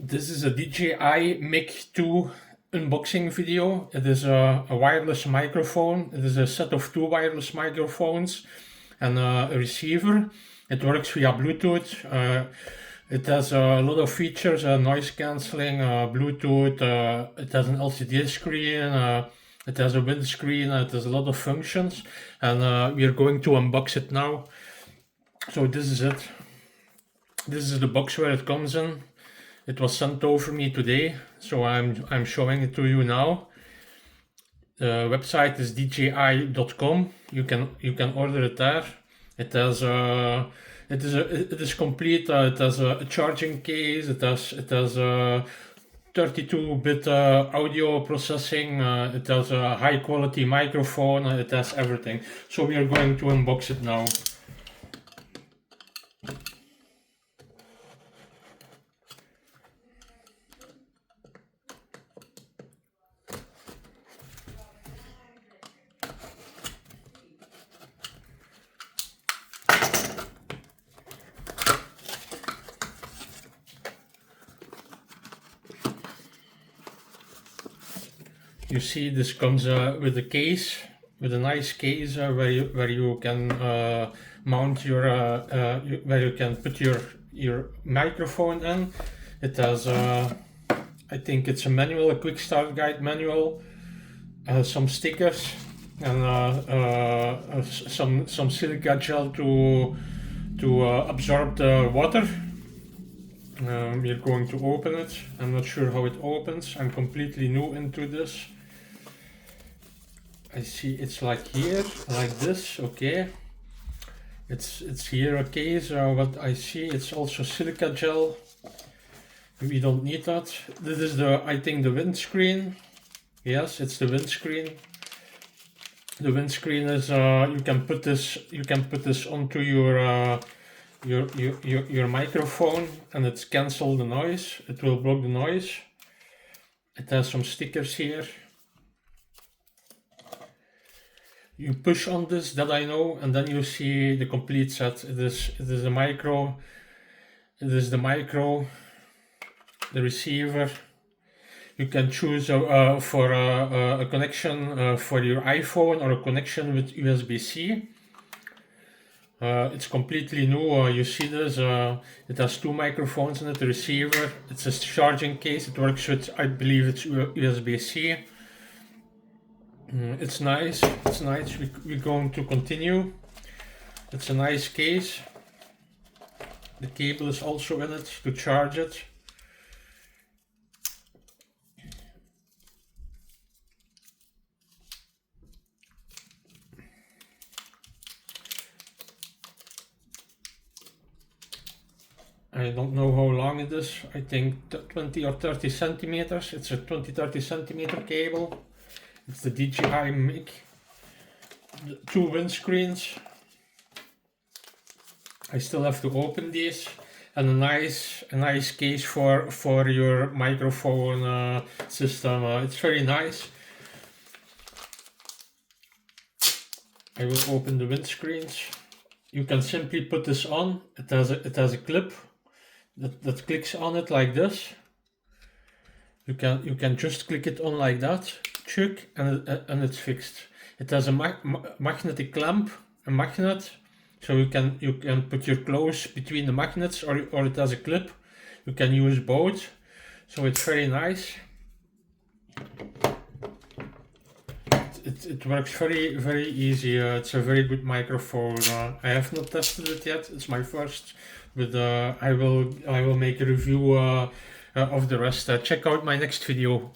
This is a Dji Mic 2 unboxing video. It is a wireless microphone. It is a set of two wireless microphones and a receiver. It works via Bluetooth. It has a lot of features, noise cancelling, Bluetooth, it has an LCD screen, it has a windscreen, it has a lot of functions, and we are going to unbox it now. So this is it. This is the box where it comes in. It was sent over me today, so I'm showing it to you now. The website is dji.com. You can order it there. It has it is complete. It has a charging case. It has 32-bit audio processing. It has a high quality microphone. It has everything. So we are going to unbox it now. You see, this comes with a case, with a nice case where you can mount your where you can put your microphone in. It has I think it's a manual, a quick start guide manual, some stickers, and some silica gel to absorb the water. We're going to open it. I'm not sure how it opens. I'm completely new into this. I see it's like here, like this. Okay, it's here a case. What I see, it's also silica gel. We don't need that. This is I think the windscreen. Yes, it's the windscreen. The windscreen is you can put this onto your microphone, and it's cancel the noise. It will block the noise. It has some stickers here. You push on this, that I know, and then you see the complete set. It is the micro. It is the micro, the receiver. You can choose for a connection for your iPhone or a connection with USB-C. It's completely new. You see this. It has two microphones in it. The receiver. It's a charging case. It works with, I believe, it's USB-C. It's nice. It's nice. We're going to continue. It's a nice case. The cable is also in it to charge it. I don't know how long it is. I think 20 or 30 centimeters. It's a 20-30 centimeter cable. It's the Dji Mic. Two windscreens. I still have to open these, and a nice case for your microphone system. It's very nice. I will open the windscreens. You can simply put this on. It has a clip that clicks on it like this. You can just click it on like that, chuck, and it's fixed. It has a magnetic clamp, a magnet, so you can put your clothes between the magnets, or it has a clip. You can use both, so it's very nice. It works very easy. It's a very good microphone. I have not tested it yet. It's my first, but I will make a review of the rest. Check out my next video.